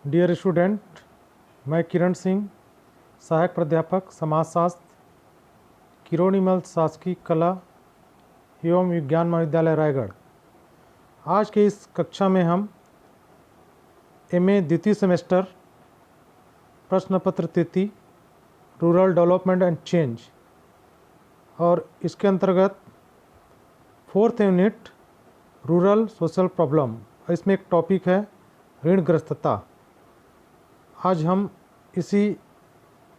Dear student, मैं किरण सिंह, सहायक प्राध्यापक समाजशास्त्र, किरोड़ीमल शासकीय कला एवं विज्ञान महाविद्यालय रायगढ़। आज के इस कक्षा में हम एमए द्वितीय सेमेस्टर प्रश्न पत्र 33 रूरल डेवलपमेंट एंड चेंज और इसके अंतर्गत 4th unit rural social problem, इसमें एक टॉपिक है ऋणग्रस्तता। आज हम इसी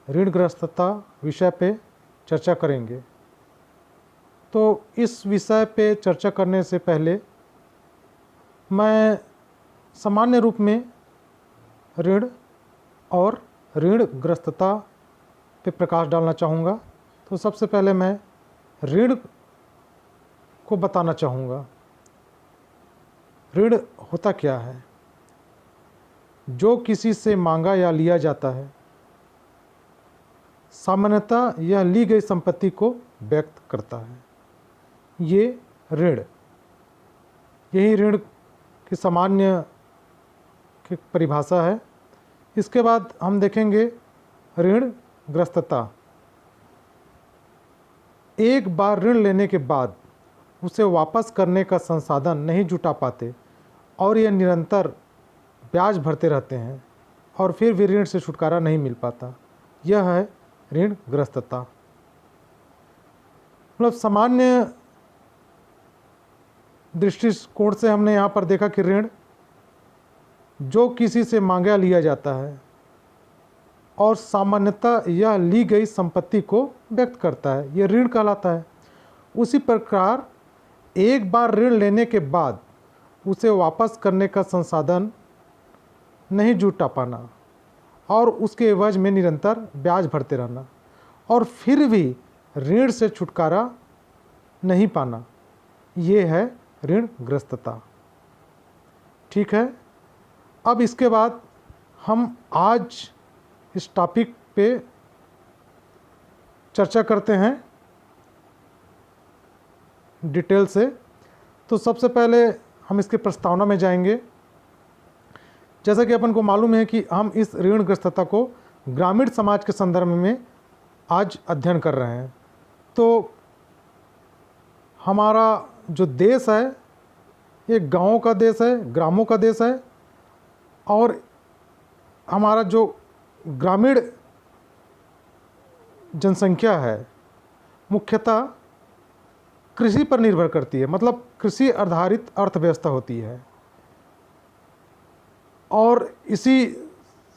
ऋणग्रस्तता विषय पे चर्चा करेंगे। तो इस विषय पे चर्चा करने से पहले मैं सामान्य रूप में ऋण और ऋणग्रस्तता पे प्रकाश डालना चाहूँगा। तो सबसे पहले मैं ऋण को बताना चाहूँगा। ऋण होता क्या है? जो किसी से मांगा या लिया जाता है। सामान्यतः यह ली गई संपत्ति को व्यक्त करता है। ये ऋण, यही ऋण की सामान्य की परिभाषा है। इसके बाद हम देखेंगे ऋणग्रस्तता। एक बार ऋण लेने के बाद उसे वापस करने का संसाधन नहीं जुटा पाते और यह निरंतर ब्याज भरते रहते हैं और फिर भी ऋण से छुटकारा नहीं मिल पाता। यह है ऋणग्रस्तता। मतलब सामान्य दृष्टिकोण से हमने यहाँ पर देखा कि ऋण जो किसी से मांगा लिया जाता है और सामान्यतः यह ली गई संपत्ति को व्यक्त करता है, यह ऋण कहलाता है। उसी प्रकार एक बार ऋण लेने के बाद उसे वापस करने का संसाधन नहीं जुटा पाना और उसके एवज में निरंतर ब्याज भरते रहना और फिर भी ऋण से छुटकारा नहीं पाना, ये है ऋणग्रस्तता। ठीक है। अब इसके बाद हम आज इस टॉपिक पे चर्चा करते हैं डिटेल से। तो सबसे पहले हम इसके प्रस्तावना में जाएंगे। जैसा कि अपन को मालूम है कि हम इस ऋणग्रस्तता को ग्रामीण समाज के संदर्भ में आज अध्ययन कर रहे हैं। तो हमारा जो देश है ये गाँवों का देश है, ग्रामों का देश है और हमारा जो ग्रामीण जनसंख्या है मुख्यतः कृषि पर निर्भर करती है, मतलब कृषि आधारित अर्थव्यवस्था होती है। और इसी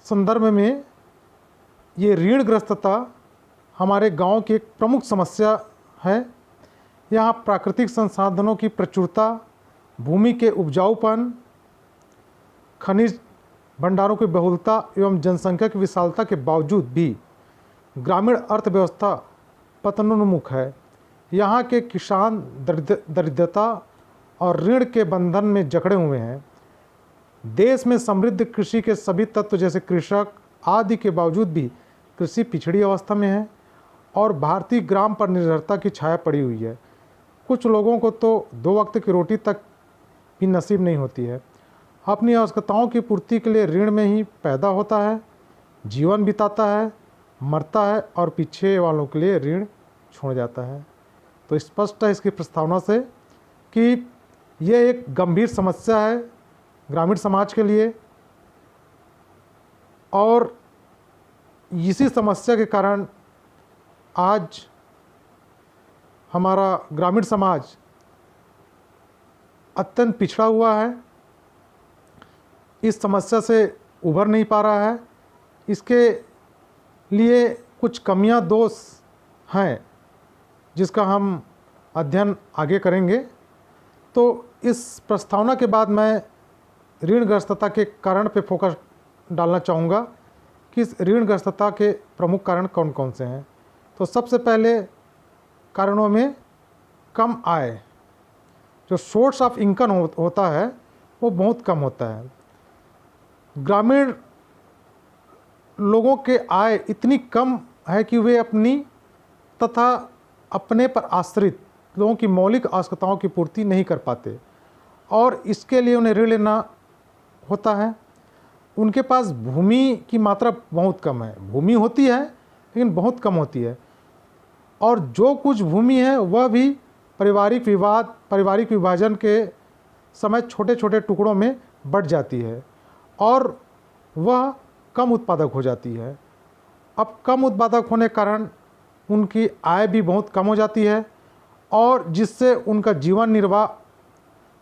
संदर्भ में ये ऋणग्रस्तता हमारे गांव की एक प्रमुख समस्या है। यहाँ प्राकृतिक संसाधनों की प्रचुरता, भूमि के उपजाऊपन, खनिज भंडारों की बहुलता एवं जनसंख्या की विशालता के बावजूद भी ग्रामीण अर्थव्यवस्था पतनोन्मुख है। यहाँ के किसान दरिद्रता और ऋण के बंधन में जकड़े हुए हैं। देश में समृद्ध कृषि के सभी तत्व जैसे कृषक आदि के बावजूद भी कृषि पिछड़ी अवस्था में है और भारतीय ग्राम पर निर्भरता की छाया पड़ी हुई है। कुछ लोगों को तो 2 वक्त की रोटी तक भी नसीब नहीं होती है। अपनी आवश्यकताओं की पूर्ति के लिए ऋण में ही पैदा होता है, जीवन बिताता है, मरता है और पीछे वालों के लिए ऋण छोड़ जाता है। तो स्पष्ट है इसकी प्रस्तावना से कि यह एक गंभीर समस्या है ग्रामीण समाज के लिए और इसी समस्या के कारण आज हमारा ग्रामीण समाज अत्यंत पिछड़ा हुआ है, इस समस्या से उभर नहीं पा रहा है। इसके लिए कुछ कमियां, दोष हैं जिसका हम अध्ययन आगे करेंगे। तो इस प्रस्तावना के बाद मैं ऋणग्रस्तता के कारण पे फोकस डालना चाहूँगा कि इस ऋणग्रस्तता के प्रमुख कारण कौन कौन से हैं। तो सबसे पहले कारणों में कम आय, जो सोर्स ऑफ इनकम होता है वो बहुत कम होता है। ग्रामीण लोगों के आय इतनी कम है कि वे अपनी तथा अपने पर आश्रित लोगों की मौलिक आवश्यकताओं की पूर्ति नहीं कर पाते और इसके लिए उन्हें ऋण लेना होता है। उनके पास भूमि की मात्रा बहुत कम है। भूमि होती है लेकिन बहुत कम होती है, और जो कुछ भूमि है वह भी पारिवारिक विभाजन के समय छोटे छोटे टुकड़ों में बँट जाती है और वह कम उत्पादक हो जाती है। अब कम उत्पादक होने के कारण उनकी आय भी बहुत कम हो जाती है और जिससे उनका जीवन निर्वाह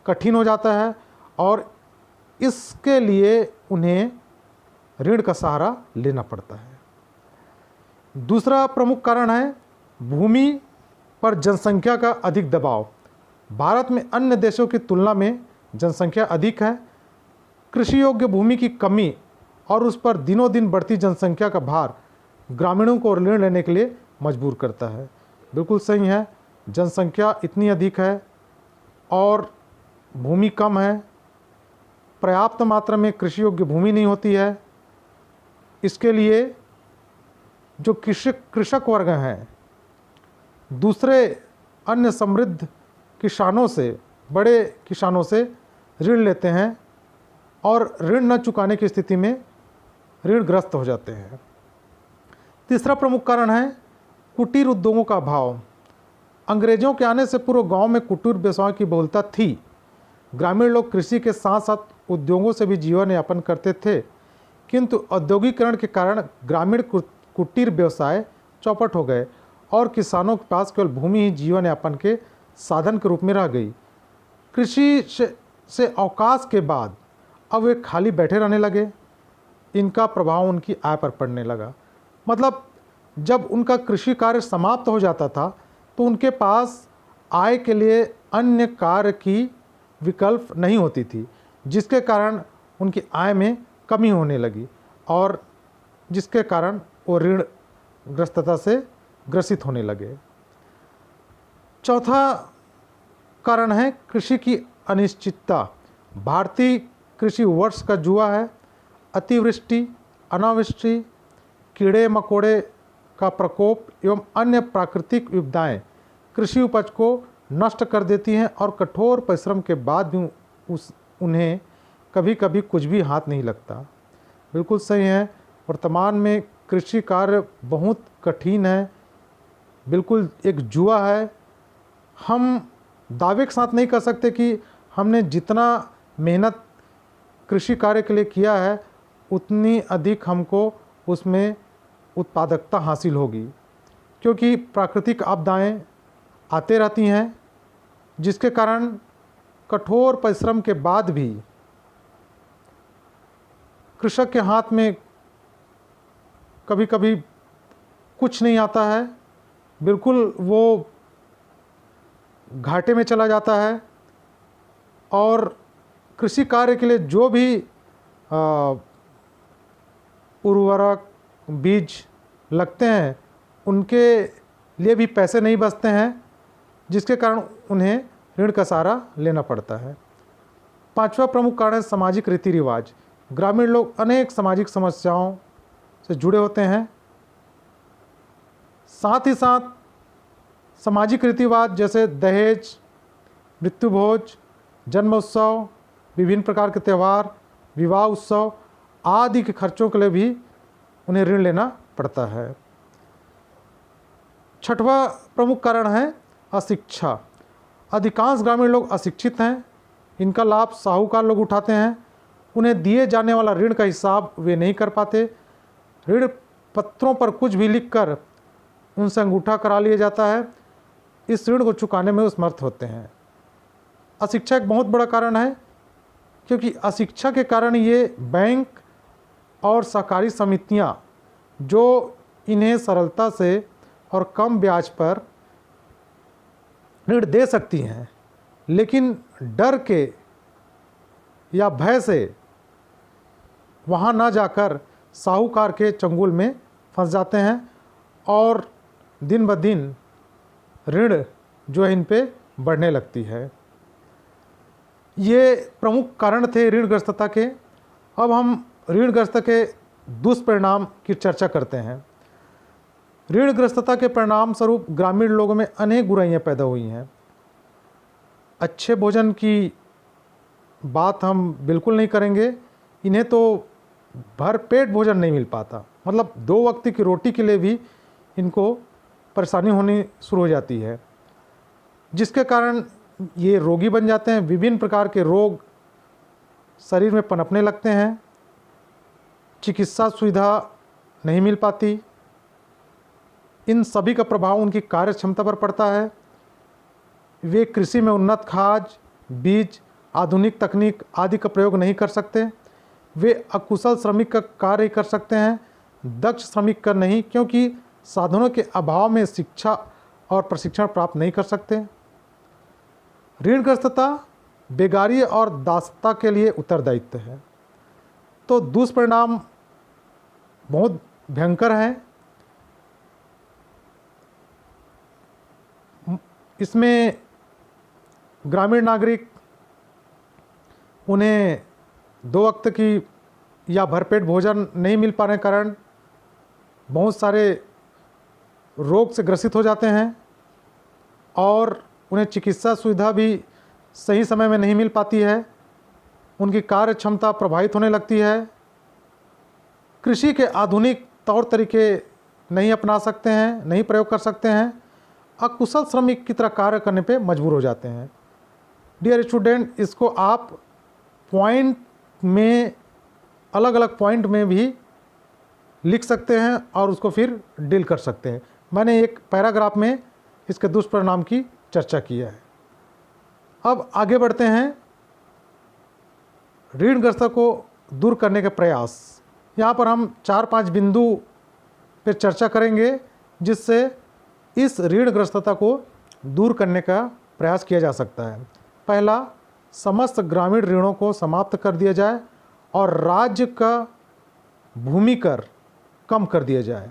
कठिन हो जाता है और इसके लिए उन्हें ऋण का सहारा लेना पड़ता है। दूसरा प्रमुख कारण है भूमि पर जनसंख्या का अधिक दबाव। भारत में अन्य देशों की तुलना में जनसंख्या अधिक है। कृषि योग्य भूमि की कमी और उस पर दिनों दिन बढ़ती जनसंख्या का भार ग्रामीणों को ऋण लेने के लिए मजबूर करता है। बिल्कुल सही है, जनसंख्या इतनी अधिक है और भूमि कम है, पर्याप्त मात्रा में कृषि योग्य भूमि नहीं होती है। इसके लिए जो कृषक वर्ग हैं दूसरे अन्य समृद्ध किसानों से, बड़े किसानों से ऋण लेते हैं और ऋण न चुकाने की स्थिति में ऋणग्रस्त हो जाते हैं। तीसरा प्रमुख कारण है कुटीर उद्योगों का अभाव। अंग्रेजों के आने से पूर्व गांव में कुटीर व्यवसाय की बहुलता थी। ग्रामीण लोग कृषि के साथ साथ उद्योगों से भी जीवन यापन करते थे, किंतु औद्योगिकरण के कारण ग्रामीण कुटीर व्यवसाय चौपट हो गए और किसानों के पास केवल भूमि ही जीवन यापन के साधन के रूप में रह गई। कृषि से अवकाश के बाद अब वे खाली बैठे रहने लगे। इनका प्रभाव उनकी आय पर पड़ने लगा। मतलब जब उनका कृषि कार्य समाप्त हो जाता था तो उनके पास आय के लिए अन्य कार्य की विकल्प नहीं होती थी, जिसके कारण उनकी आय में कमी होने लगी और जिसके कारण वो ऋणग्रस्तता से ग्रसित होने लगे। चौथा कारण है कृषि की अनिश्चितता। भारतीय कृषि वर्ष का जुआ है। अतिवृष्टि, अनावृष्टि, कीड़े मकोड़े का प्रकोप एवं अन्य प्राकृतिक विपदाएं कृषि उपज को नष्ट कर देती हैं और कठोर परिश्रम के बाद भी उन्हें कभी कभी कुछ भी हाथ नहीं लगता। बिल्कुल सही है, वर्तमान में कृषि कार्य बहुत कठिन है, बिल्कुल एक जुआ है। हम दावे के साथ नहीं कर सकते कि हमने जितना मेहनत कृषि कार्य के लिए किया है उतनी अधिक हमको उसमें उत्पादकता हासिल होगी, क्योंकि प्राकृतिक आपदाएं आते रहती हैं, जिसके कारण कठोर परिश्रम के बाद भी कृषक के हाथ में कभी कभी कुछ नहीं आता है। बिल्कुल वो घाटे में चला जाता है और कृषि कार्य के लिए जो भी उर्वरक, बीज लगते हैं उनके लिए भी पैसे नहीं बचते हैं, जिसके कारण उन्हें ऋण का सहारा लेना पड़ता है। पांचवा प्रमुख कारण है सामाजिक रीति रिवाज। ग्रामीण लोग अनेक सामाजिक समस्याओं से जुड़े होते हैं। साथ ही साथ सामाजिक रीति रिवाज जैसे दहेज, मृत्युभोज, जन्म उत्सव, विभिन्न प्रकार के त्यौहार, विवाह उत्सव आदि के खर्चों के लिए भी उन्हें ऋण लेना पड़ता है। छठवां प्रमुख कारण है अशिक्षा। अधिकांश ग्रामीण लोग अशिक्षित हैं। इनका लाभ साहूकार लोग उठाते हैं। उन्हें दिए जाने वाला ऋण का हिसाब वे नहीं कर पाते। ऋण पत्रों पर कुछ भी लिखकर उनसे अंगूठा करा लिया जाता है। इस ऋण को चुकाने में असमर्थ होते हैं। अशिक्षा एक बहुत बड़ा कारण है, क्योंकि अशिक्षा के कारण ये बैंक और सहकारी समितियां जो इन्हें सरलता से और कम ब्याज पर ऋण दे सकती हैं, लेकिन डर के या भय से वहाँ ना जाकर साहूकार के चंगुल में फंस जाते हैं और दिन ब दिन ऋण जो है इन पे बढ़ने लगती है। ये प्रमुख कारण थे ऋणग्रस्तता के। अब हम ऋणग्रस्तता के दुष्परिणाम की चर्चा करते हैं। ऋणग्रस्तता के परिणाम स्वरूप ग्रामीण लोगों में अनेक बुराइयां पैदा हुई हैं। अच्छे भोजन की बात हम बिल्कुल नहीं करेंगे, इन्हें तो भरपेट भोजन नहीं मिल पाता, मतलब 2 वक्त की रोटी के लिए भी इनको परेशानी होनी शुरू हो जाती है, जिसके कारण ये रोगी बन जाते हैं। विभिन्न प्रकार के रोग शरीर में पनपने लगते हैं, चिकित्सा सुविधा नहीं मिल पाती। इन सभी का प्रभाव उनकी कार्य क्षमता पर पड़ता है। वे कृषि में उन्नत खाद, बीज, आधुनिक तकनीक आदि का प्रयोग नहीं कर सकते। वे अकुशल श्रमिक का कार्य कर सकते हैं, दक्ष श्रमिक का नहीं, क्योंकि साधनों के अभाव में शिक्षा और प्रशिक्षण प्राप्त नहीं कर सकते। ऋणग्रस्तता बेगारी और दासता के लिए उत्तरदायित्व है। तो दुष्परिणाम बहुत भयंकर हैं। इसमें ग्रामीण नागरिक, उन्हें 2 वक्त की या भरपेट भोजन नहीं मिल पाने के कारण बहुत सारे रोग से ग्रसित हो जाते हैं और उन्हें चिकित्सा सुविधा भी सही समय में नहीं मिल पाती है। उनकी कार्य क्षमता प्रभावित होने लगती है। कृषि के आधुनिक तौर तरीके नहीं अपना सकते हैं, नहीं प्रयोग कर सकते हैं। अकुशल श्रमिक की तरह कार्य करने पे मजबूर हो जाते हैं। डियर स्टूडेंट, इसको आप पॉइंट में, अलग अलग पॉइंट में भी लिख सकते हैं और उसको फिर डील कर सकते हैं। मैंने एक पैराग्राफ में इसके दुष्परिणाम की चर्चा की है। अब आगे बढ़ते हैं। ऋणग्रस्तता को दूर करने के प्रयास। यहाँ पर हम 4-5 बिंदु पर चर्चा करेंगे जिससे इस ऋणग्रस्तता को दूर करने का प्रयास किया जा सकता है। पहला, समस्त ग्रामीण ऋणों को समाप्त कर दिया जाए और राज्य का भूमि कर कम कर दिया जाए।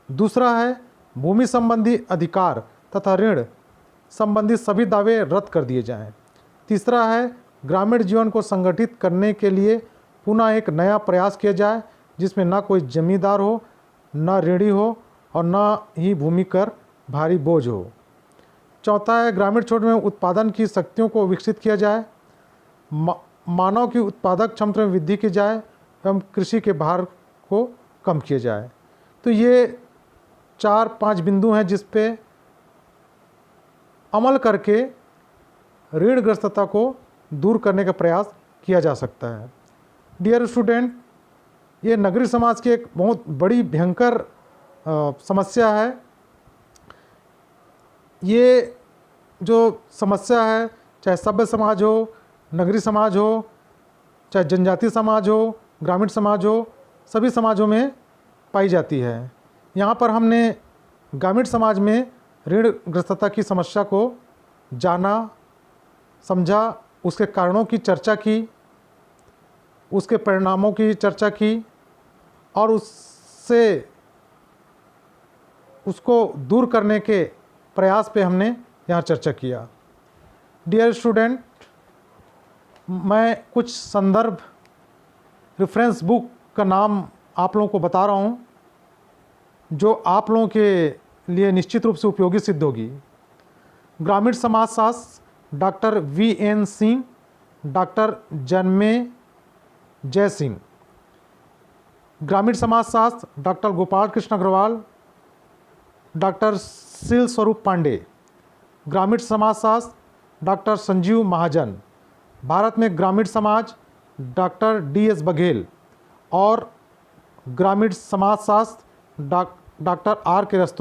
दूसरा है, भूमि संबंधी अधिकार तथा ऋण संबंधी सभी दावे रद्द कर दिए जाएं। तीसरा है, ग्रामीण जीवन को संगठित करने के लिए पुनः एक नया प्रयास किया जाए जिसमें ना कोई जमींदार हो, ना ऋणी हो और ना ही भूमि कर भारी बोझ हो। चौथा है, ग्रामीण क्षेत्र में उत्पादन की शक्तियों को विकसित किया जाए, मानव की उत्पादक क्षमता में वृद्धि की जाए एवं कृषि के भार को कम किया जाए। तो ये 4-5 बिंदु हैं जिस पे अमल करके ऋणग्रस्तता को दूर करने का प्रयास किया जा सकता है। डियर स्टूडेंट, ये नगरीय समाज की एक बहुत बड़ी भयंकर समस्या है। ये जो समस्या है, चाहे सभ्य समाज हो, नगरीय समाज हो, चाहे जनजातीय समाज हो, ग्रामीण समाज हो, सभी समाजों में पाई जाती है। यहाँ पर हमने ग्रामीण समाज में ऋणग्रस्तता की समस्या को जाना, समझा, उसके कारणों की चर्चा की, उसके परिणामों की चर्चा की और उसको दूर करने के प्रयास पे हमने यहाँ चर्चा किया। डियर स्टूडेंट, मैं कुछ संदर्भ, रेफरेंस बुक का नाम आप लोगों को बता रहा हूँ जो आप लोगों के लिए निश्चित रूप से उपयोगी सिद्ध होगी। ग्रामीण समाजशास्त्र डॉक्टर VN सिंह, डॉक्टर जन्मे जय सिंह। ग्रामीण समाजशास्त्र डॉक्टर गोपाल कृष्ण अग्रवाल, डॉक्टर शील स्वरूप पांडे। ग्रामीण समाजशास्त्र डॉक्टर संजीव महाजन। भारत में ग्रामीण समाज डॉक्टर DS बघेल और ग्रामीण समाजशास्त्र डॉक्टर R के रस्तोगी।